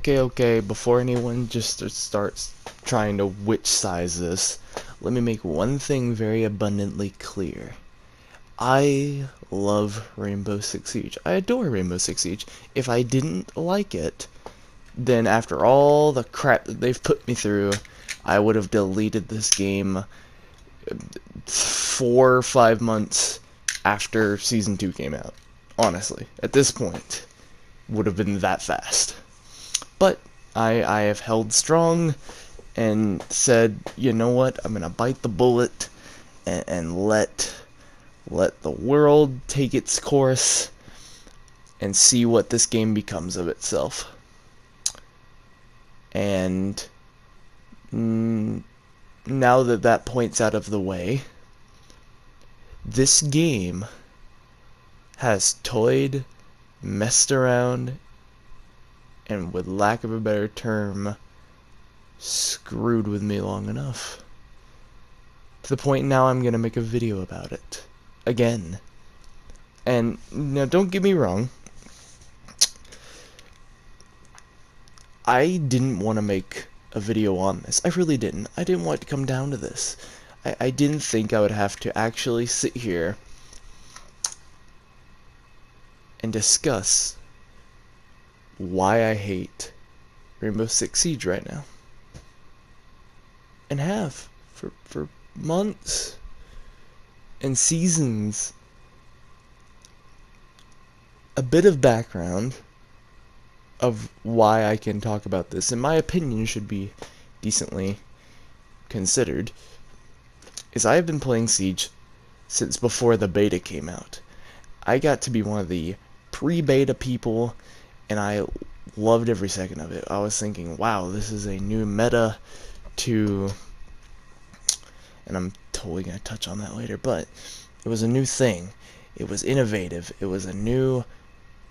Okay, before anyone just starts trying to witch size this, let me make one thing very abundantly clear. I love Rainbow Six Siege. I adore Rainbow Six Siege. If I didn't like it, then after all the crap that they've put me through, I would have deleted this game 4 or 5 months after Season 2 came out. Honestly, at this point, would have been that fast. But I have held strong and said, you know what, I'm gonna bite the bullet and let the world take its course and see what this game becomes of itself. And now that that point's out of the way, this game has toyed, messed around, and with lack of a better term, screwed with me long enough. To the point now I'm gonna make a video about it. Again. And, now don't get me wrong, I didn't want to make a video on this. I really didn't. I didn't want it to come down to this. I didn't think I would have to actually sit here and discuss why I hate Rainbow Six Siege right now. And have for months and seasons. A bit of background of why I can talk about this, in my opinion, should be decently considered, is I have been playing Siege since before the beta came out. I got to be one of the pre-beta people, and I loved every second of it. I was thinking, wow, this is a new meta to... and I'm totally going to touch on that later, but it was a new thing. It was innovative. It was a new,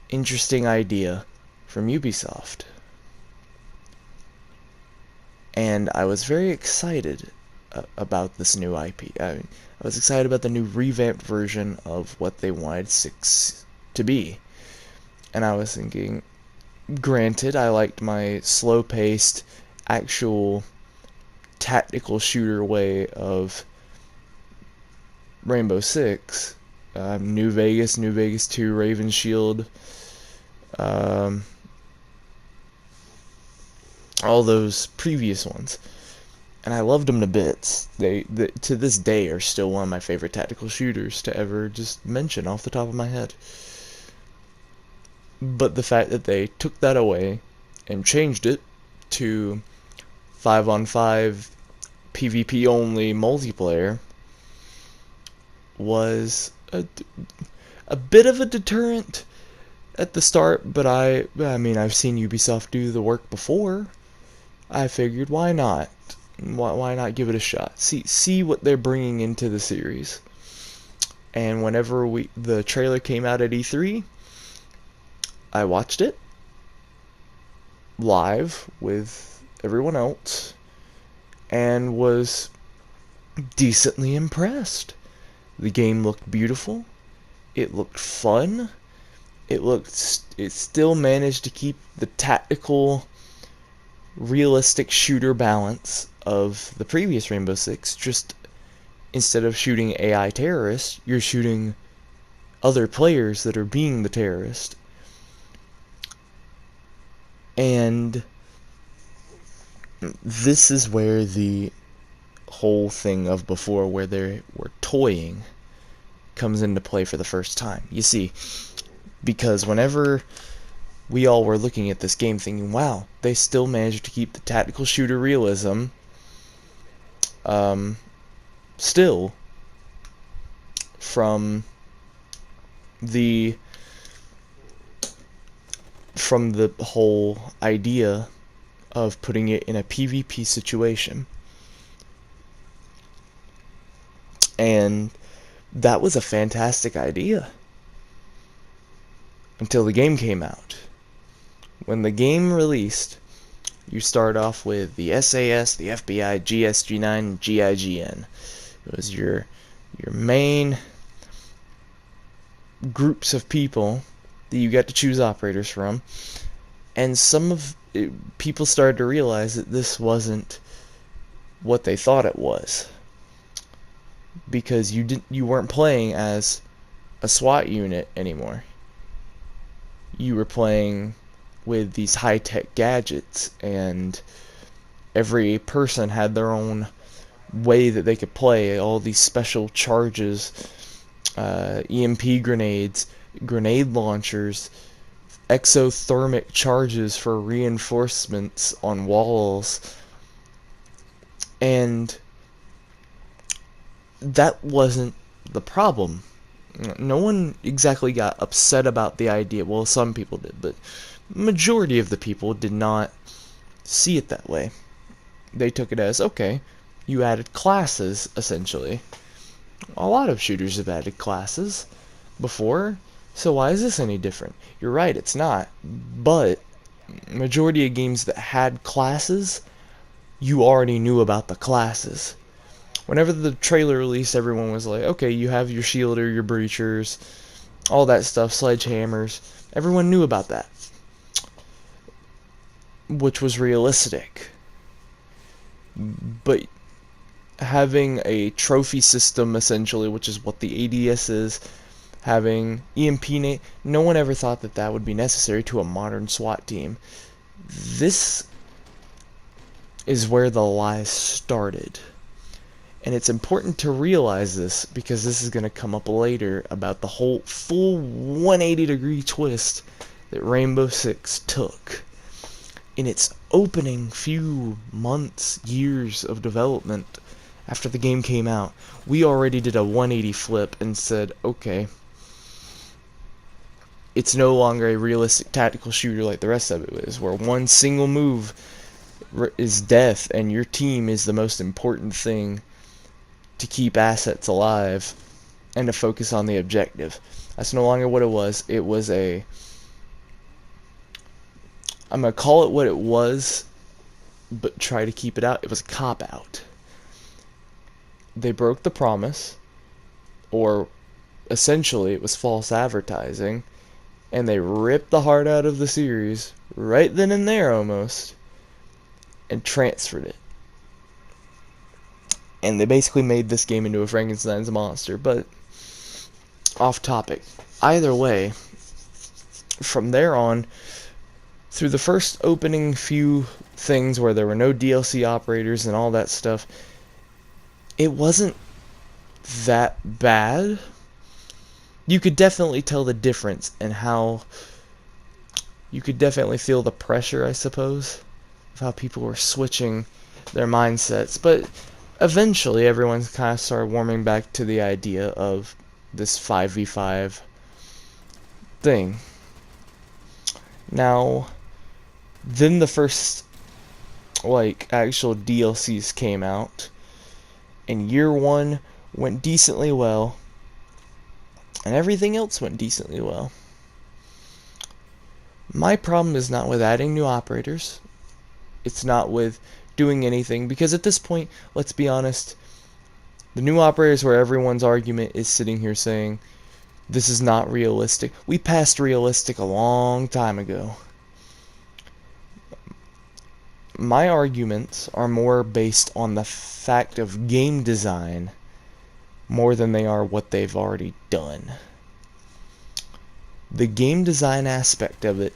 interesting idea from Ubisoft. And I was very excited about this new IP. I was excited about the new revamped version of what they wanted 6 to be. And I was thinking, granted, I liked my slow-paced, actual tactical shooter way of Rainbow Six, New Vegas 2, Raven Shield, all those previous ones, and I loved them to bits. They to this day are still one of my favorite tactical shooters to ever just mention off the top of my head. But the fact that they took that away and changed it to 5-on-5 PvP only multiplayer was a bit of a deterrent at the start, but I mean, I've seen Ubisoft do the work before. I figured, why not? Why not give it a shot? See what they're bringing into the series. And whenever the trailer came out at E3, I watched it live with everyone else and was decently impressed. The game looked beautiful. It looked fun. It still managed to keep the tactical, realistic shooter balance of the previous Rainbow Six. Just instead of shooting AI terrorists, you're shooting other players that are being the terrorist. And this is where the whole thing of before, where they were toying, comes into play for the first time. You see, because whenever we all were looking at this game thinking, wow, they still managed to keep the tactical shooter realism still from the whole idea of putting it in a PvP situation. And that was a fantastic idea until the game came out. When the game released, you start off with the SAS, the FBI, GSG9, and GIGN. It was your main groups of people that you got to choose operators from, and some of people started to realize that this wasn't what they thought it was, because you weren't playing as a SWAT unit anymore. You were playing with these high-tech gadgets, and every person had their own way that they could play. All these special charges, EMP grenades, grenade launchers, exothermic charges for reinforcements on walls, and that wasn't the problem. No one exactly got upset about the idea. Well, some people did, but majority of the people did not see it that way. They took it as, okay, you added classes, essentially. A lot of shooters have added classes before, so why is this any different? You're right, it's not. But majority of games that had classes, you already knew about the classes. Whenever the trailer released, everyone was like, okay, you have your shielder, your breachers, all that stuff, sledgehammers. Everyone knew about that, which was realistic. But having a trophy system, essentially, which is what the ADS is, having EMP, no one ever thought that that would be necessary to a modern SWAT team. This is where the lies started. And it's important to realize this, because this is going to come up later about the whole full 180-degree twist that Rainbow Six took. In its opening few months, years of development after the game came out, we already did a 180 flip and said, okay, it's no longer a realistic tactical shooter like the rest of it is, where one single move is death and your team is the most important thing to keep assets alive and to focus on the objective. That's no longer what it was. It was I'm going to call it what it was, but try to keep it out. It was a cop-out. They broke the promise, or essentially it was false advertising, and they ripped the heart out of the series right then and there almost, and transferred it. And they basically made this game into a Frankenstein's monster. But off topic. Either way, from there on, through the first opening few things where there were no DLC operators and all that stuff, it wasn't that bad. You could definitely tell the difference in how you could definitely feel the pressure, I suppose, of how people were switching their mindsets. But eventually, everyone kind of started warming back to the idea of this 5v5 thing. Now, then the first, actual DLCs came out, and year one went decently well, and everything else went decently well. My problem is not with adding new operators. It's not with doing anything, because at this point, let's be honest, the new operators where everyone's argument is sitting here saying, this is not realistic. We passed realistic a long time ago. My arguments are more based on the fact of game design more than they are what they've already done. The game design aspect of it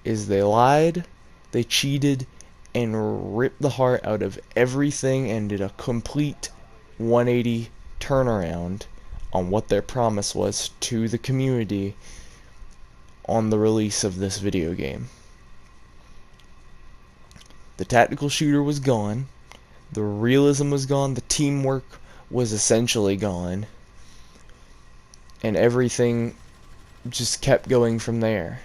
is they lied, they cheated, and ripped the heart out of everything and did a complete 180 turnaround on what their promise was to the community on the release of this video game. The tactical shooter was gone, the realism was gone, the teamwork was essentially gone, and everything just kept going from there.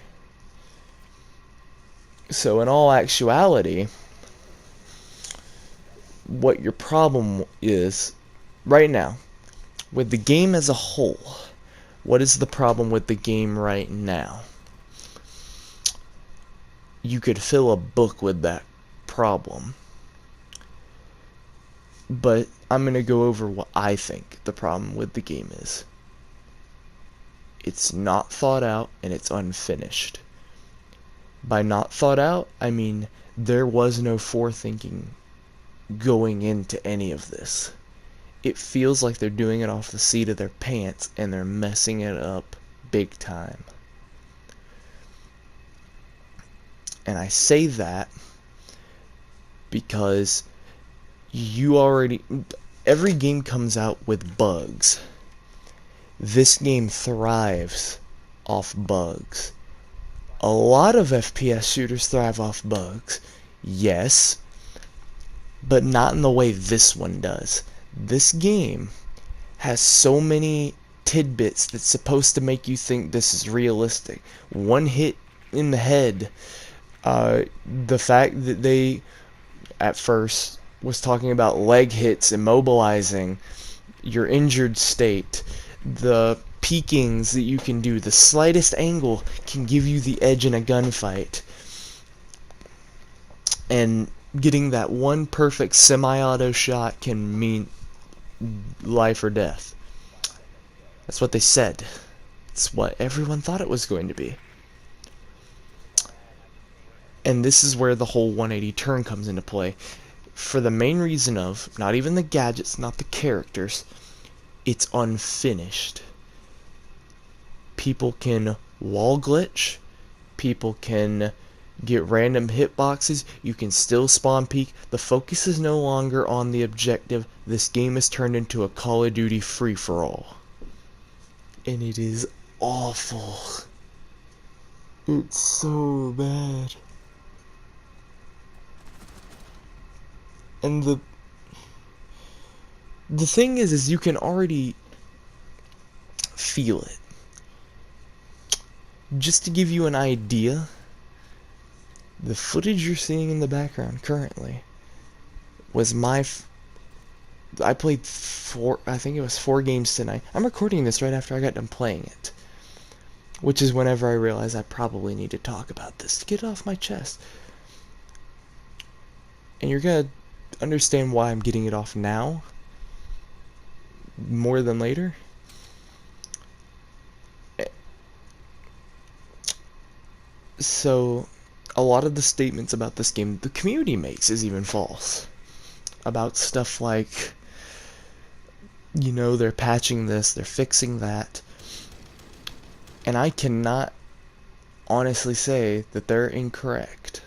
So in all actuality, what your problem is right now with the game as a whole, what is the problem with the game right now? You could fill a book with that problem, but I'm going to go over what I think the problem with the game is. It's not thought out and it's unfinished. By not thought out, I mean there was no forethinking going into any of this. It feels like they're doing it off the seat of their pants, and they're messing it up big time. And I say that because every game comes out with bugs. This game thrives off bugs. A lot of FPS shooters thrive off bugs, yes, but not in the way this one does. This game has so many tidbits that's supposed to make you think this is realistic. One hit in the head, the fact that they at first was talking about leg hits, immobilizing, your injured state, the peekings that you can do, the slightest angle can give you the edge in a gunfight. And getting that one perfect semi-auto shot can mean life or death. That's what they said. It's what everyone thought it was going to be. And this is where the whole 180 turn comes into play. For the main reason of, not even the gadgets, not the characters, it's unfinished. People can wall glitch, people can get random hitboxes, you can still spawn peek. The focus is no longer on the objective. This game is turned into a Call of Duty free-for-all. And it is awful. It's so bad. And the thing is you can already feel it. Just to give you an idea, the footage you're seeing in the background currently was I played I think it was 4 games tonight. I'm recording this right after I got done playing it, which is whenever I realized I probably need to talk about this to get it off my chest. And you're gonna understand why I'm getting it off now more than later. So a lot of the statements about this game the community makes is even false. About stuff like, you know, they're patching this, they're fixing that. And I cannot honestly say that they're incorrect.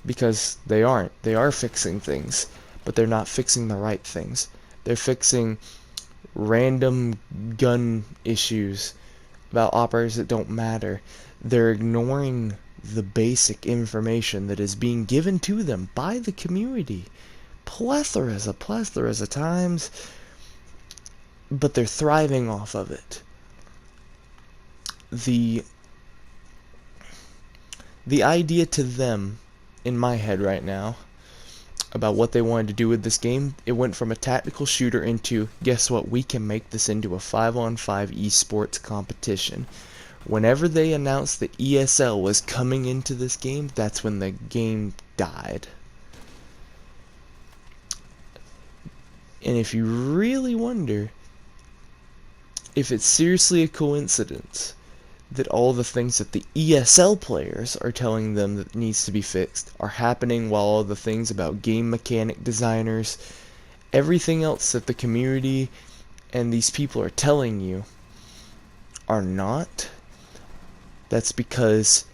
Because they aren't. They are fixing things, but they're not fixing the right things. They're fixing random gun issues about operators that don't matter. They're ignoring the basic information that is being given to them by the community. Plethoras of times, but they're thriving off of it. The idea to them, in my head right now, about what they wanted to do with this game, it went from a tactical shooter into, guess what, we can make this into a 5-on-5 esports competition. Whenever they announced that ESL was coming into this game, that's when the game died. And if you really wonder if it's seriously a coincidence that all the things that the ESL players are telling them that needs to be fixed are happening, while all the things about game mechanic designers, everything else that the community and these people are telling you are not, that's because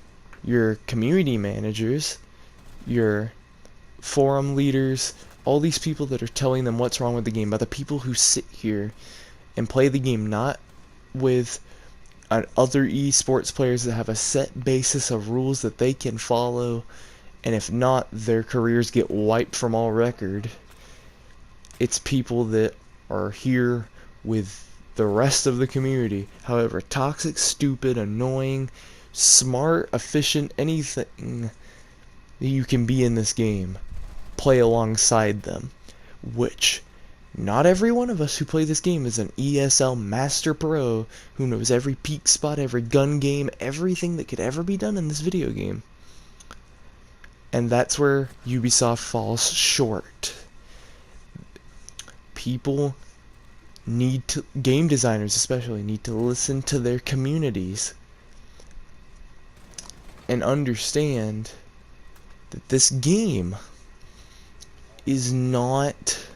your community managers, your forum leaders, all these people that are telling them what's wrong with the game, by the people who sit here and play the game not with other esports players that have a set basis of rules that they can follow, and if not, their careers get wiped from all record. It's people that are here with the rest of the community, however toxic, stupid, annoying, smart, efficient, anything that you can be in this game, play alongside them, which not every one of us who play this game is an ESL Master Pro who knows every peak spot, every gun game, everything that could ever be done in this video game. And that's where Ubisoft falls short. People need to, game designers especially, need to listen to their communities and understand that this game is not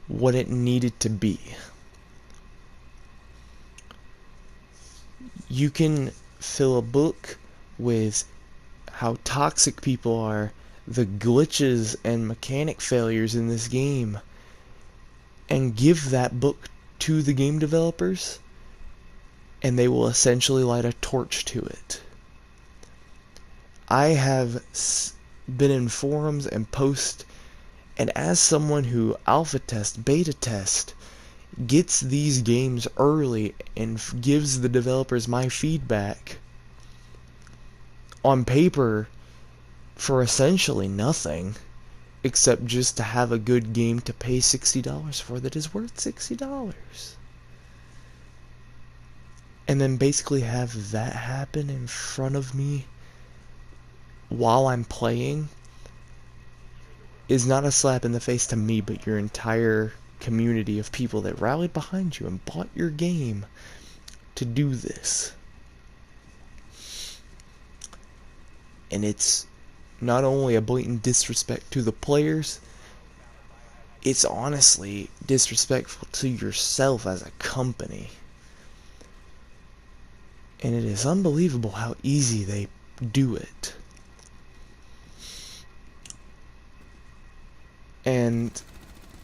what it needed to be. You can fill a book with how toxic people are, the glitches and mechanic failures in this game, and give that book to the game developers, and they will essentially light a torch to it. I have been in forums and posts, and as someone who alpha test, beta test, gets these games early and gives the developers my feedback on paper for essentially nothing, except just to have a good game to pay $60 for that is worth $60. And then basically have that happen in front of me while I'm playing is not a slap in the face to me, but your entire community of people that rallied behind you and bought your game to do this. And it's not only a blatant disrespect to the players, it's honestly disrespectful to yourself as a company. And it is unbelievable how easy they do it. And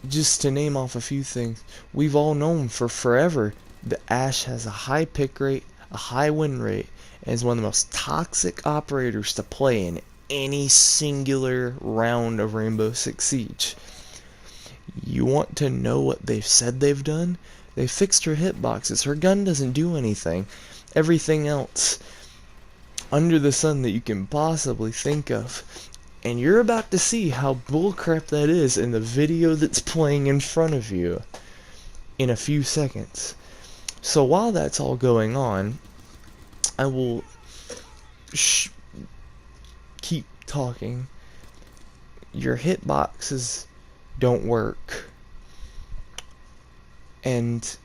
just to name off a few things, we've all known for forever that Ash has a high pick rate, a high win rate, and is one of the most toxic operators to play in any singular round of Rainbow Six Siege. You want to know what they've said they've done? They fixed her hitboxes. Her gun doesn't do anything. Everything else under the sun that you can possibly think of. And you're about to see how bullcrap that is in the video that's playing in front of you in a few seconds. So while that's all going on, I will keep talking. Your hitboxes don't work. And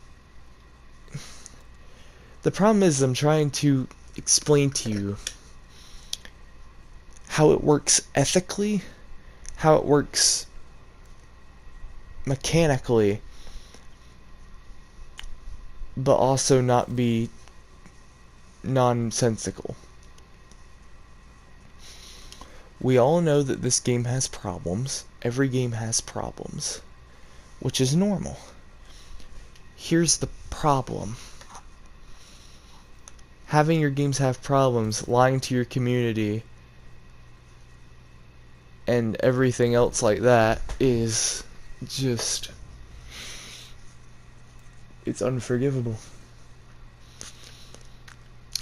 the problem is I'm trying to explain to you how it works ethically, how it works mechanically, but also not be nonsensical. We all know that this game has problems. Every game has problems, which is normal. Here's the problem. Having your games have problems, lying to your community, and everything else like that is just, it's unforgivable.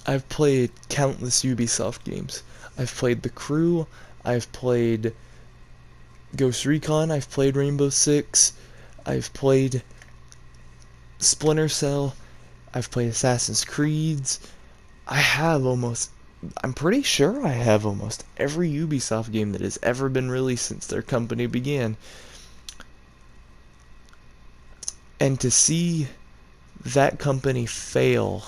I've played countless Ubisoft games. I've played The Crew, I've played Ghost Recon, I've played Rainbow Six, I've played Splinter Cell, I've played Assassin's Creeds. I'm pretty sure I have almost every Ubisoft game that has ever been released since their company began. And to see that company fail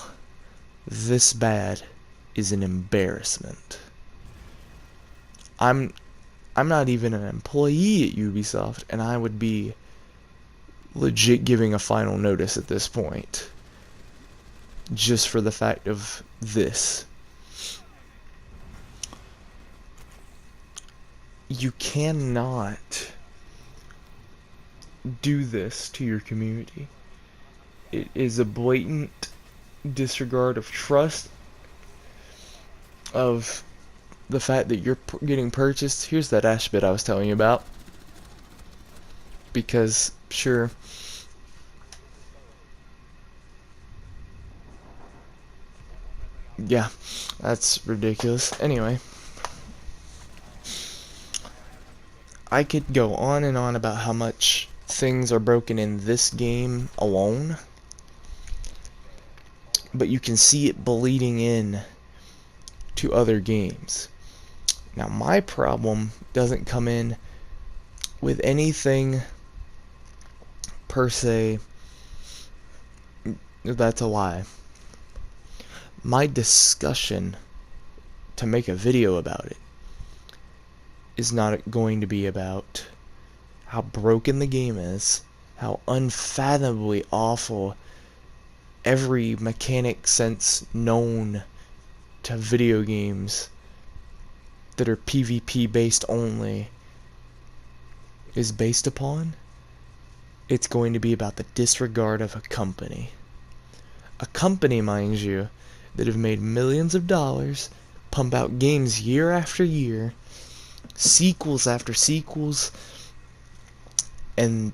this bad is an embarrassment. I'm not even an employee at Ubisoft, and I would be legit giving a final notice at this point, just for the fact of this. You cannot do this to your community. It is a blatant disregard of trust, of the fact that you're getting purchased. Here's that Ash bit I was telling you about. Because, sure, yeah, that's ridiculous. Anyway, I could go on and on about how much things are broken in this game alone, but you can see it bleeding in to other games. Now, my problem doesn't come in with anything per se. That's a lie. My discussion to make a video about it is not going to be about how broken the game is, how unfathomably awful every mechanic sense known to video games that are PvP based only is based upon. It's going to be about the disregard of a company. A company, mind you, that have made millions of dollars, pump out games year after year, sequels after sequels, and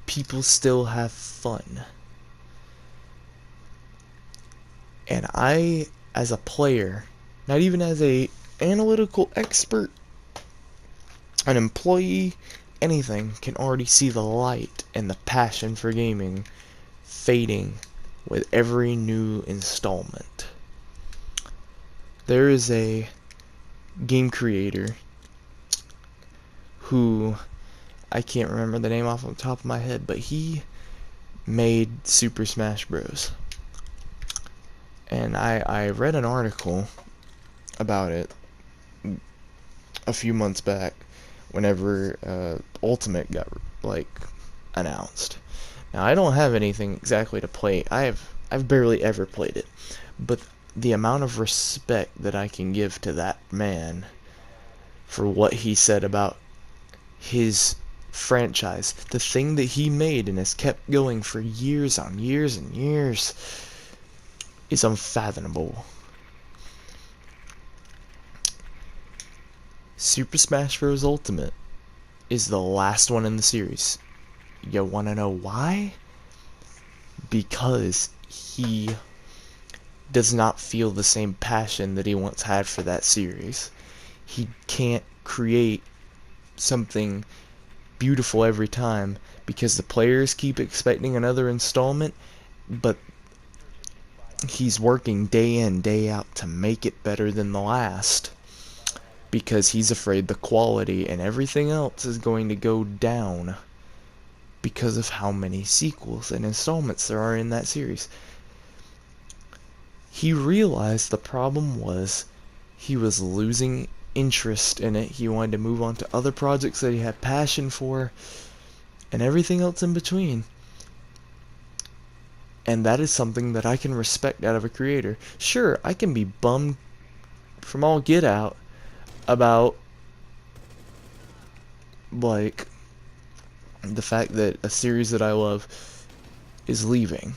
people still have fun. And I, as a player, not even as a analytical expert, an employee, anything, can already see the light and the passion for gaming fading with every new installment. There is a game creator who, I can't remember the name off the top of my head, but he made Super Smash Bros. And I read an article about it a few months back whenever Ultimate got announced. Now I don't have anything exactly to play. I've barely ever played it, but the amount of respect that I can give to that man for what he said about his franchise, the thing that he made and has kept going for years on years and years, is unfathomable. Super Smash Bros. Ultimate is the last one in the series. You wanna know why? Because he does not feel the same passion that he once had for that series. He can't create something beautiful every time because the players keep expecting another installment, but he's working day in, day out to make it better than the last because he's afraid the quality and everything else is going to go down because of how many sequels and installments there are in that series. He realized the problem was he was losing interest in it. He wanted to move on to other projects that he had passion for and everything else in between. And that is something that I can respect out of a creator. Sure, I can be bummed from all get out about the fact that a series that I love is leaving.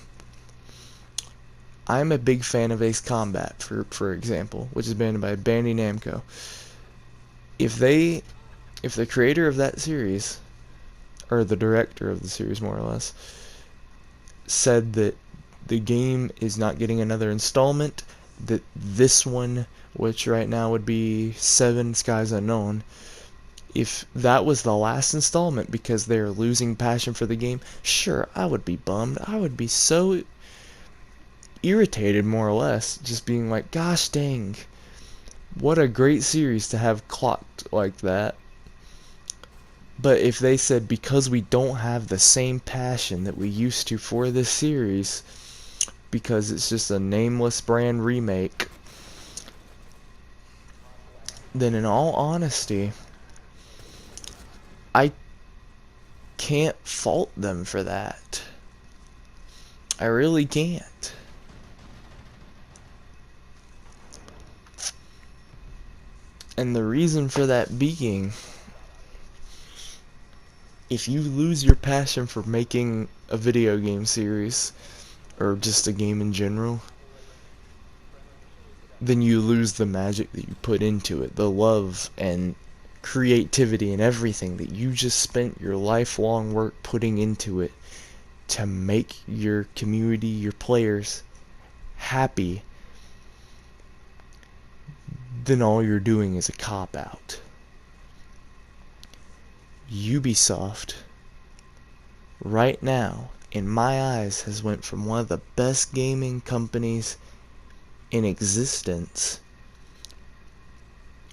I'm a big fan of Ace Combat, for example, which is banned by Bandai Namco. If the creator of that series, or the director of the series more or less, said that the game is not getting another installment, that this one, which right now would be 7 Skies Unknown, if that was the last installment because they're losing passion for the game, sure, I would be bummed. I would be so irritated, more or less, just being like, gosh dang, what a great series to have clocked like that. But if they said, because we don't have the same passion that we used to for this series, because it's just a nameless brand remake, then in all honesty, I can't fault them for that. I really can't. And the reason for that being, if you lose your passion for making a video game series, or just a game in general, then you lose the magic that you put into it, the love and creativity and everything that you just spent your lifelong work putting into it to make your community, your players, happy. Then all you're doing is a cop-out. Ubisoft, right now, in my eyes, has went from one of the best gaming companies in existence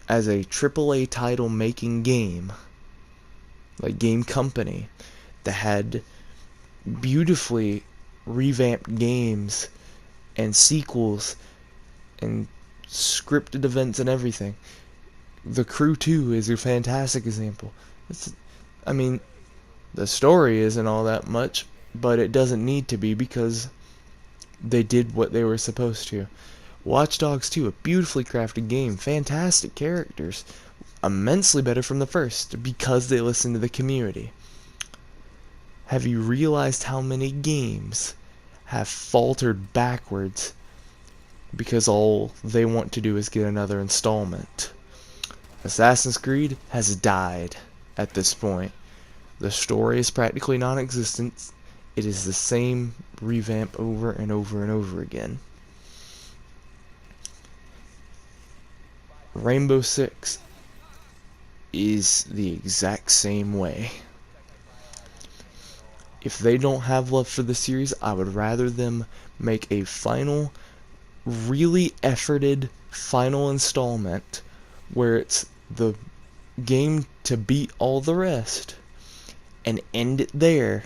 as a AAA title making game, like game company, that had beautifully revamped games and sequels and scripted events and everything. The Crew 2 is a fantastic example. I mean, the story isn't all that much, but it doesn't need to be because they did what they were supposed to. Watch Dogs 2, a beautifully crafted game, fantastic characters, immensely better from the first because they listened to the community. Have you realized how many games have faltered backwards because all they want to do is get another installment? Assassin's Creed has died at this point. The story is practically non-existent. It is the same revamp over and over and over again. Rainbow Six is the exact same way. If they don't have love for the series, I would rather them make a final, really efforted final installment where it's the game to beat all the rest and end it there,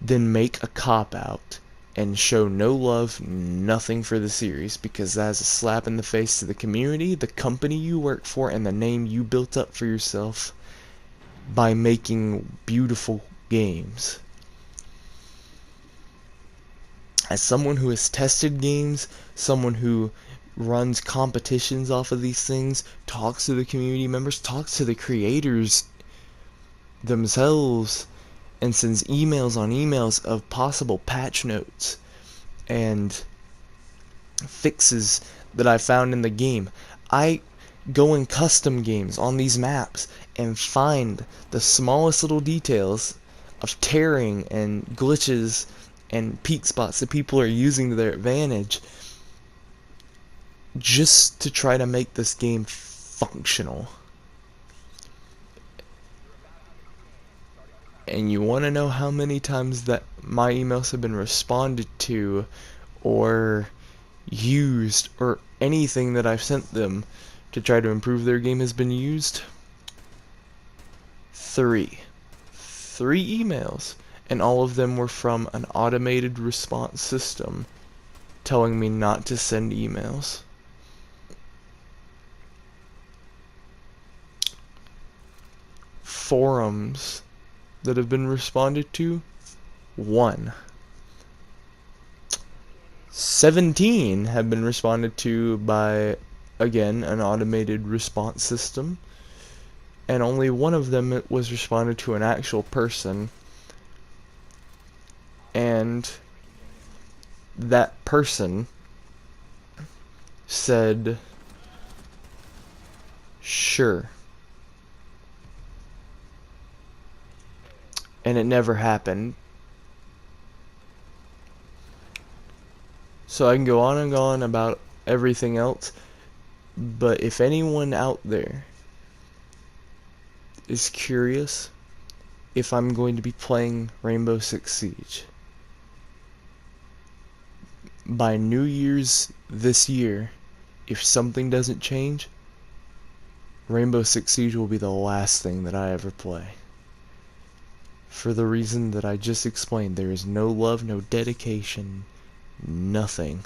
than make a cop-out and show no love, nothing for the series, because that is a slap in the face to the community, the company you work for, and the name you built up for yourself by making beautiful games. As someone who has tested games, someone who runs competitions off of these things, talks to the community members, talks to the creators themselves, and sends emails on emails of possible patch notes and fixes that I found in the game. I go in custom games on these maps and find the smallest little details of tearing and glitches and peak spots that people are using to their advantage just to try to make this game functional. And you want to know how many times that my emails have been responded to or used, or anything that I've sent them to try to improve their game has been used? 3 emails, and all of them were from an automated response system telling me not to send emails. Forums that have been responded to, 1. 17 have been responded to by, again, an automated response system, and only one of them was responded to an actual person, and that person said, sure. And it never happened. So I can go on and on about everything else, but if anyone out there is curious if I'm going to be playing Rainbow Six Siege, by New Year's this year, if something doesn't change, Rainbow Six Siege will be the last thing that I ever play. For the reason that I just explained, there is no love, no dedication, nothing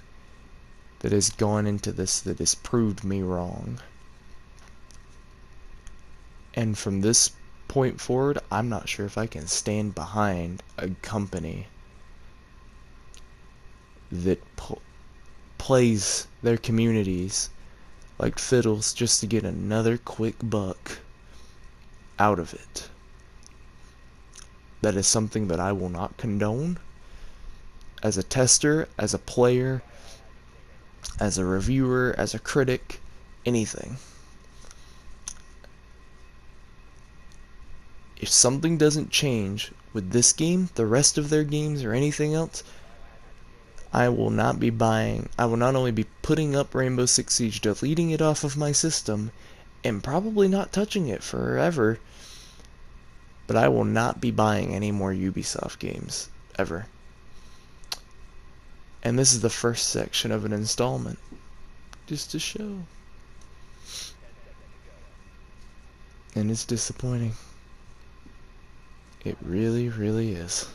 that has gone into this that has proved me wrong. And from this point forward, I'm not sure if I can stand behind a company that plays their communities like fiddles just to get another quick buck out of it. That is something that I will not condone as a tester, as a player, as a reviewer, as a critic, anything. If something doesn't change with this game, the rest of their games, or anything else, I will not only be putting up Rainbow Six Siege, deleting it off of my system, and probably not touching it forever, but I will not be buying any more Ubisoft games, ever. And this is the first section of an installment, just to show. And it's disappointing. It really, really is.